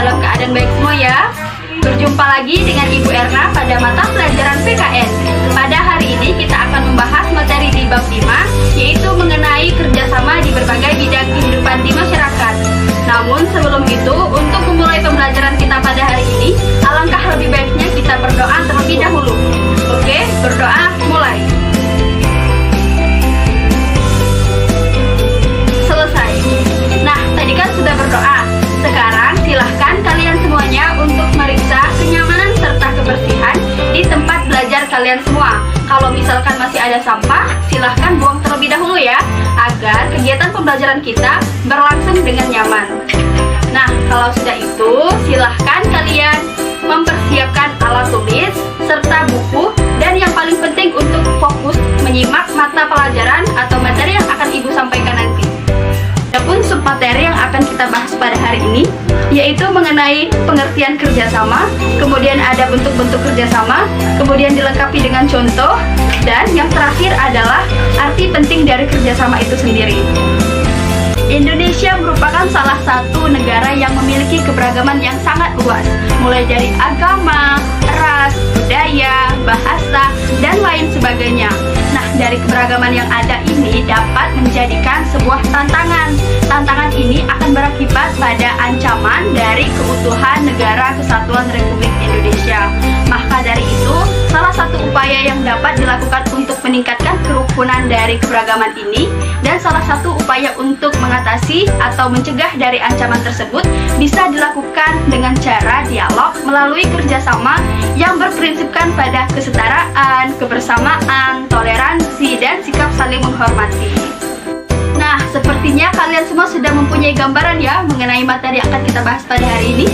dalam keadaan baik semua ya. Berjumpa lagi dengan Ibu Erna pada mata pelajaran PKN. Pada hari ini kita akan membahas materi di bab 5, yaitu mengenai kerjasama di berbagai bidang kehidupan di masyarakat. Namun sebelum itu, untuk memulai pembelajaran kita pada hari ini, alangkah lebih baiknya kita berdoa terlebih dahulu. Oke, berdoa mulai. Selesai. Nah, tadi kan sudah berdoa. Sekarang silahkan kalian semuanya untuk meriksa kenyamanan serta kebersihan di tempat belajar kalian semua. Kalau misalkan masih ada sampah, silahkan buang terlebih dahulu ya, agar kegiatan pembelajaran kita berlangsung dengan nyaman. Nah, kalau sudah itu, silahkan kalian mempersiapkan alat tulis serta buku, dan yang paling penting untuk fokus menyimak mata pelajaran atau materi yang akan Ibu sampaikan nanti. Adapun submateri yang akan kita bahas pada hari ini, yaitu mengenai pengertian kerjasama, kemudian ada bentuk-bentuk kerjasama, kemudian dilengkapi dengan contoh, dan yang terakhir adalah arti penting dari kerjasama itu sendiri. Indonesia merupakan salah satu negara yang memiliki keberagaman yang sangat luas, mulai dari agama, ras, budaya, bahasa, dan lain sebagainya. Nah, dari keberagaman yang ada ini dapat menjadikan sebuah tantangan. Tantangan ini akan berakibat pada ancaman dari keutuhan Negara Kesatuan Republik Indonesia. Maka dari itu, salah satu upaya yang dapat dilakukan untuk meningkatkan kerukunan dari keberagaman ini, dan salah satu upaya untuk mengatasi atau mencegah dari ancaman tersebut bisa dilakukan dengan cara dialog melalui kerjasama yang berprinsipkan pada kesetaraan, kebersamaan, toleransi, dan sikap saling menghormati. Nah, sepertinya kalian semua sudah mempunyai gambaran ya mengenai materi yang akan kita bahas pada hari ini.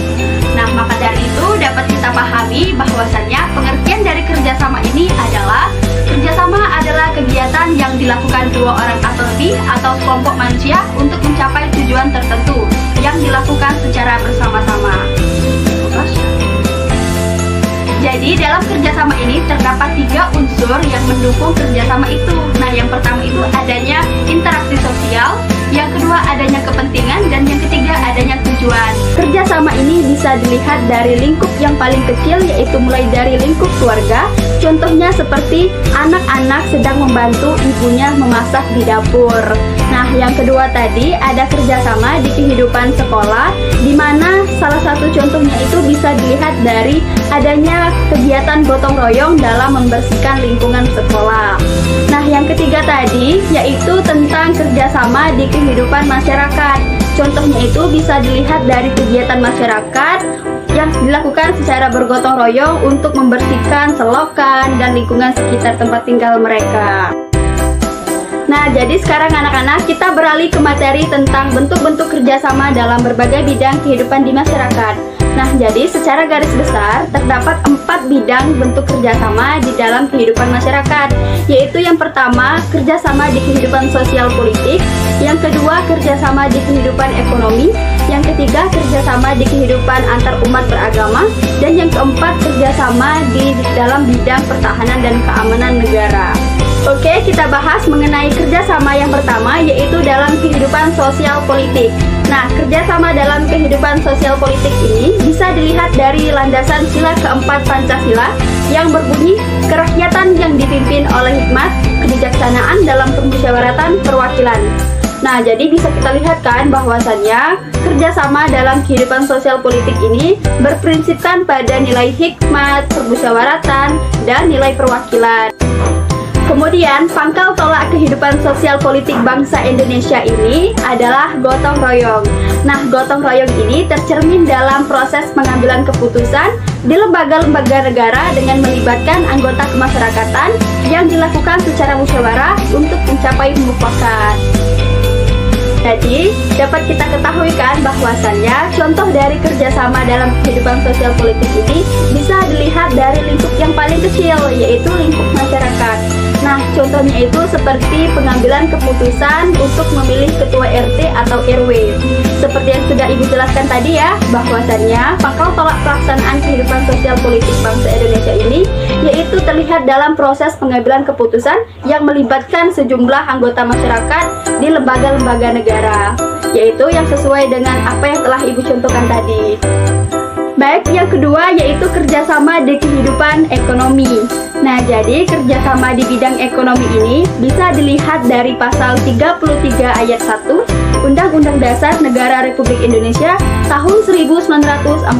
Nah, maka dari itu dapat kita pahami bahwasannya pengertian dari kerjasama ini adalah kegiatan yang dilakukan dua orang atau lebih atau kelompok manusia untuk mencapai tujuan tertentu yang dilakukan secara bersama-sama. Jadi dalam kerjasama ini terdapat 3 unsur yang mendukung kerjasama itu. Nah, yang pertama itu adanya interaksi sosial, yang kedua adanya kepentingan, dan yang ketiga adanya tujuan. Kerjasama ini bisa dilihat dari lingkup yang paling kecil, yaitu mulai dari lingkup keluarga. Contohnya seperti anak-anak sedang membantu ibunya memasak di dapur. Nah, yang kedua tadi ada kerjasama di kehidupan sekolah, di mana salah satu contohnya itu bisa dilihat dari adanya kegiatan gotong royong dalam membersihkan lingkungan sekolah. Nah, yang ketiga tadi yaitu tentang kerjasama di kehidupan masyarakat. Contohnya itu bisa dilihat dari kegiatan masyarakat yang dilakukan secara bergotong royong untuk membersihkan selokan dan lingkungan sekitar tempat tinggal mereka. Nah, jadi sekarang anak-anak kita beralih ke materi tentang bentuk-bentuk kerjasama dalam berbagai bidang kehidupan di masyarakat. Nah, jadi secara garis besar terdapat 4 bidang bentuk kerjasama di dalam kehidupan masyarakat, yaitu yang pertama kerjasama di kehidupan sosial politik, yang kedua kerjasama di kehidupan ekonomi, yang ketiga kerjasama di kehidupan antar umat beragama, dan yang keempat kerjasama di dalam bidang pertahanan dan keamanan negara. Oke, kita bahas mengenai kerjasama yang pertama, yaitu dalam kehidupan sosial politik. Nah, kerjasama dalam kehidupan sosial politik ini bisa dilihat dari landasan sila keempat Pancasila yang berbunyi kerakyatan yang dipimpin oleh hikmat, kebijaksanaan dalam permusyawaratan perwakilan. Nah, jadi bisa kita lihat kan bahwasannya kerjasama dalam kehidupan sosial politik ini berprinsipkan pada nilai hikmat, permusyawaratan, dan nilai perwakilan. Kemudian, pangkal tolak kehidupan sosial politik bangsa Indonesia ini adalah gotong royong. Nah, gotong royong ini tercermin dalam proses pengambilan keputusan di lembaga-lembaga negara dengan melibatkan anggota kemasyarakatan yang dilakukan secara musyawarah untuk mencapai mufakat. Jadi, dapat kita ketahui kan bahwasannya contoh dari kerjasama dalam kehidupan sosial politik ini bisa dilihat dari lingkup yang paling kecil, yaitu lingkup masyarakat. Nah, contohnya itu seperti pengambilan keputusan untuk memilih ketua RT atau RW. Seperti yang sudah Ibu jelaskan tadi ya, bahwasannya pangkal tolak pelaksanaan kehidupan sosial politik bangsa Indonesia ini yaitu terlihat dalam proses pengambilan keputusan yang melibatkan sejumlah anggota masyarakat di lembaga-lembaga negara. yaitu yang sesuai dengan apa yang telah Ibu contohkan tadi. Baik, yang kedua yaitu kerjasama di kehidupan ekonomi. Nah, jadi kerjasama di bidang ekonomi ini bisa dilihat dari pasal 33 ayat 1 Undang-Undang Dasar Negara Republik Indonesia tahun 1945,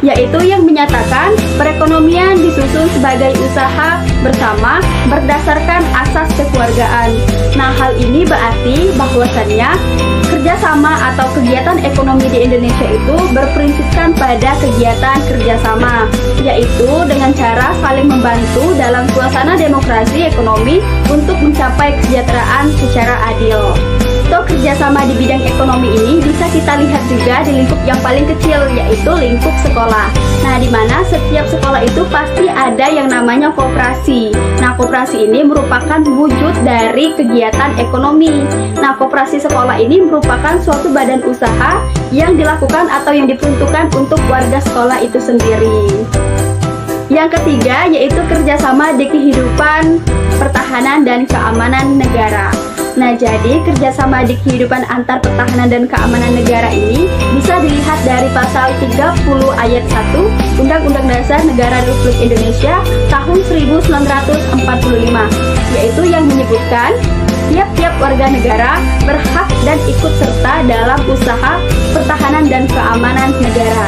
yaitu yang menyatakan perekonomian disusun sebagai usaha bersama berdasarkan asas kekeluargaan. Nah, hal ini berarti bahwasannya kerjasama atau kegiatan ekonomi di Indonesia itu berprinsipkan pada kegiatan kerjasama, yaitu dengan cara saling membantu dalam suasana demokrasi ekonomi untuk mencapai kesejahteraan secara adil. So, kerjasama di bidang ekonomi ini bisa kita lihat juga di lingkup yang paling kecil, yaitu lingkup sekolah. Nah, di mana setiap sekolah itu pasti ada yang namanya koperasi. Nah, koperasi ini merupakan wujud dari kegiatan ekonomi. Nah, koperasi sekolah ini merupakan suatu badan usaha yang dilakukan atau yang diperuntukkan untuk warga sekolah itu sendiri. Yang ketiga yaitu kerjasama di kehidupan pertahanan dan keamanan negara. Nah, jadi kerjasama di kehidupan antar pertahanan dan keamanan negara ini bisa dilihat dari pasal 30 ayat 1 Undang-Undang Dasar Negara Republik Indonesia tahun 1945, yaitu yang menyebutkan tiap-tiap warga negara berhak dan ikut serta dalam usaha pertahanan dan keamanan negara.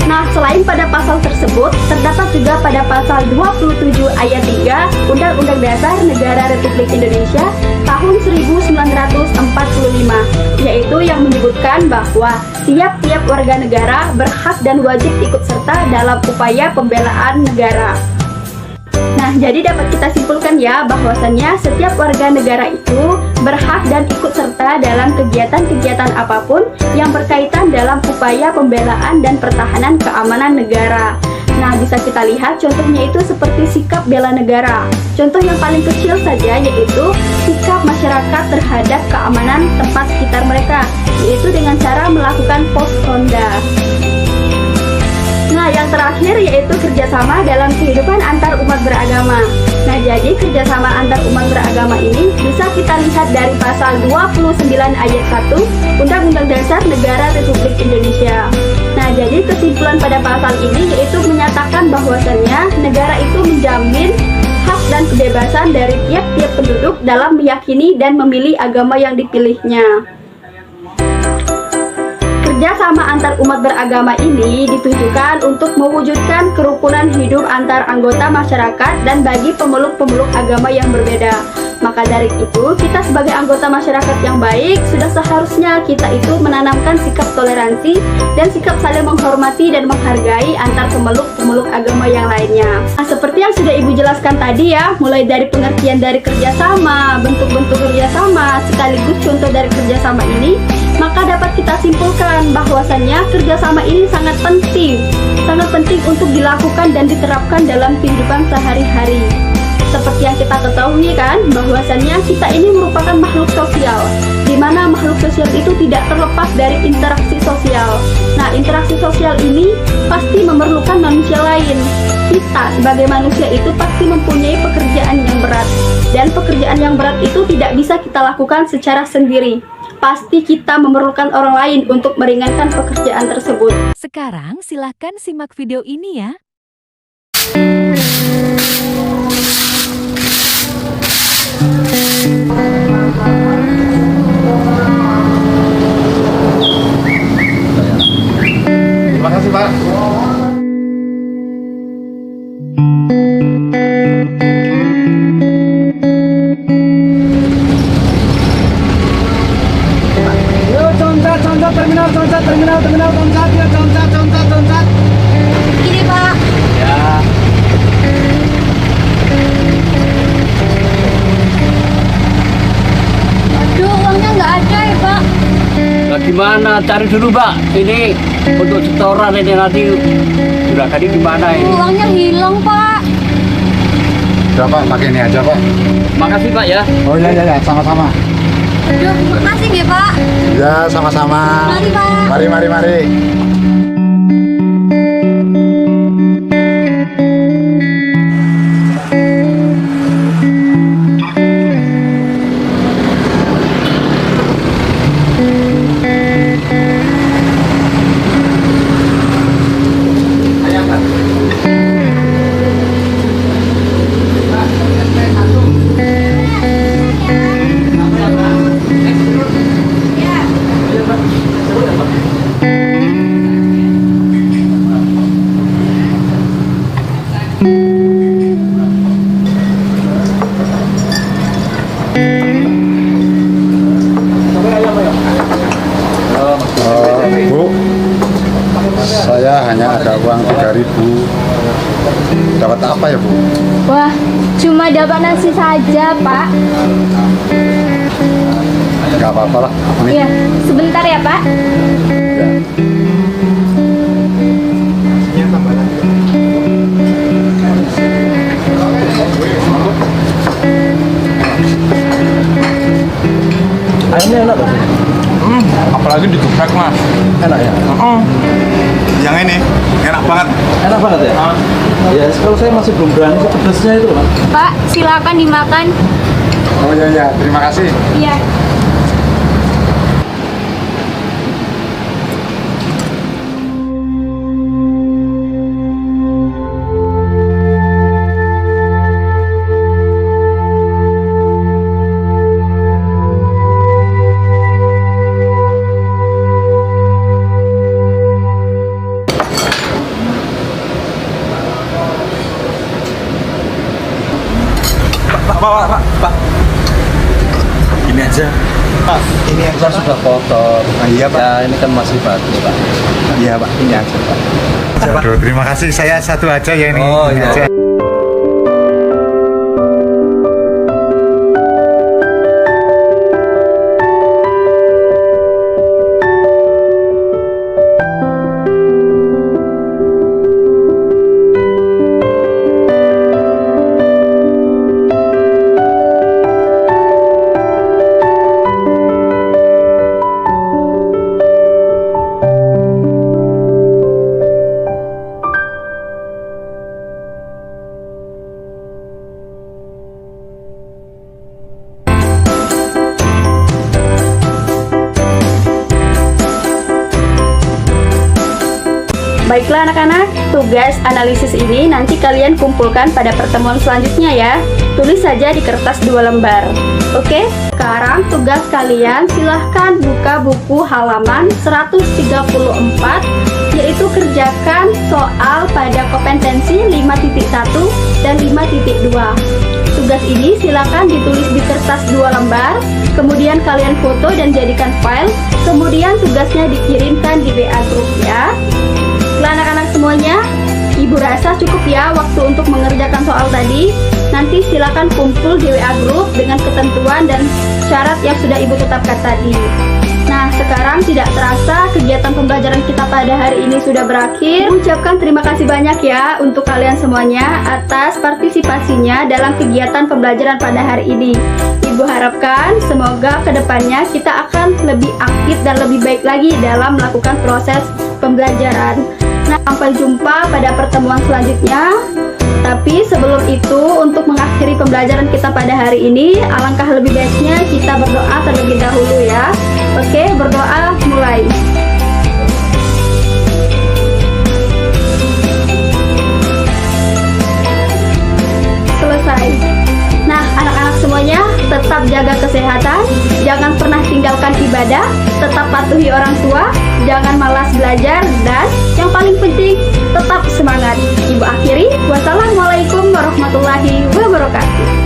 Nah, selain pada pasal tersebut, terdapat juga pada pasal 27 ayat 3 Undang-Undang Dasar Negara Republik Indonesia tahun 1945, yaitu yang menyebutkan bahwa tiap-tiap warga negara berhak dan wajib ikut serta dalam upaya pembelaan negara. Nah, jadi dapat kita simpulkan ya bahwasannya setiap warga negara itu berhak dan ikut serta dalam kegiatan-kegiatan apapun yang berkaitan dalam upaya pembelaan dan pertahanan keamanan negara. Nah, bisa kita lihat contohnya itu seperti sikap bela negara. Contoh yang paling kecil saja yaitu sikap masyarakat terhadap keamanan tempat sekitar mereka, yaitu dengan cara melakukan pos ronda. Nah, yang terakhir yaitu kerjasama dalam kehidupan antar umat beragama. Nah, jadi kerjasama antar umat beragama ini bisa kita lihat dari pasal 29 ayat 1 Undang-Undang Dasar Negara Republik Indonesia. Nah, jadi kesimpulan pada pasal ini yaitu menyatakan bahwasannya negara itu menjamin hak dan kebebasan dari tiap-tiap penduduk dalam meyakini dan memilih agama yang dipilihnya. Kerjasama antar umat beragama ini ditujukan untuk mewujudkan kerukunan hidup antar anggota masyarakat dan bagi pemeluk-pemeluk agama yang berbeda. Maka dari itu, kita sebagai anggota masyarakat yang baik, sudah seharusnya kita itu menanamkan sikap toleransi dan sikap saling menghormati dan menghargai antar pemeluk-pemeluk agama yang lainnya. Nah, seperti yang sudah Ibu jelaskan tadi ya, mulai dari pengertian dari kerjasama, bentuk-bentuk kerjasama, sekaligus contoh dari kerjasama ini, maka dapat kita simpulkan bahwasannya kerjasama ini sangat penting untuk dilakukan dan diterapkan dalam kehidupan sehari-hari. Seperti yang kita ketahui kan, bahwasannya kita ini merupakan makhluk sosial, di mana makhluk sosial itu tidak terlepas dari interaksi sosial. Nah, interaksi sosial ini pasti memerlukan manusia lain. Kita sebagai manusia itu pasti mempunyai pekerjaan yang berat, dan pekerjaan yang berat itu tidak bisa kita lakukan secara sendiri. Pasti kita memerlukan orang lain untuk meringankan pekerjaan tersebut. Sekarang silahkan simak video ini ya. Terima kasih, Pak. Terminal, concat, ya, concat. Ini Pak. Ya. Aduh, uangnya nggak ada ya Pak. Nah, gimana? Cari dulu, Pak. Ini untuk setoran ini nanti juragan ini gimana ini? Uangnya hilang Pak. Udah, Pak, pakai ini aja, Pak. Makasih, Pak ya. Oh ya, sama-sama. Aduh, makasih ya Pak. Ya, sama-sama. Mari Pak. Mari. Katanya ada uang 3.000. Dapat apa ya, Bu? Wah, cuma dapat nasi saja, Pak. Enggak apa-apa lah. Ini. Iya, sebentar ya, Pak. Ya. Ayamnya enak tuh. Apalagi digeprek mas. Enak ya? Yang ini enak banget. Enak banget ya? Ya, kalau saya masih belum berani ke pedasnya itu, Pak. Pak, silakan dimakan. Oh iya ya, terima kasih. Iya. Pak. Ini aja. Pak, ini aja. Kan sudah kotor. Iya, Pak. Ya, ini kan masih bagus, Pak. Iya, Pak. Ini aja, Pak. Aduh, terima kasih. Saya satu aja ya ini. Oh, Ini iya. aja. Baiklah anak-anak, tugas analisis ini nanti kalian kumpulkan pada pertemuan selanjutnya ya. Tulis saja di kertas 2 lembar. Oke? Sekarang tugas kalian silahkan buka buku halaman 134, yaitu kerjakan soal pada kompetensi 5.1 dan 5.2. Tugas ini silahkan ditulis di kertas 2 lembar, kemudian kalian foto dan jadikan file, kemudian tugasnya dikirimkan di WA Group ya. Setelah anak-anak semuanya, Ibu rasa cukup ya waktu untuk mengerjakan soal tadi. Nanti silakan kumpul di WA Group dengan ketentuan dan syarat yang sudah Ibu tetapkan tadi. Nah, sekarang tidak terasa kegiatan pembelajaran kita pada hari ini sudah berakhir. Ucapkan terima kasih banyak ya untuk kalian semuanya atas partisipasinya dalam kegiatan pembelajaran pada hari ini. Ibu harapkan semoga kedepannya kita akan lebih aktif dan lebih baik lagi dalam melakukan proses pembelajaran. Nah, sampai jumpa pada pertemuan selanjutnya. Tapi sebelum itu, untuk mengakhiri pembelajaran kita pada hari ini, alangkah lebih baiknya kita berdoa terlebih dahulu ya. Oke, berdoa mulai. Selesai. Nah, anak-anak semuanya tetap jaga kesehatan, jangan pernah tinggalkan ibadah, tetap patuhi orang tua, jangan malas belajar, dan yang paling penting, tetap semangat. Ibu akhiri, wassalamualaikum warahmatullahi wabarakatuh.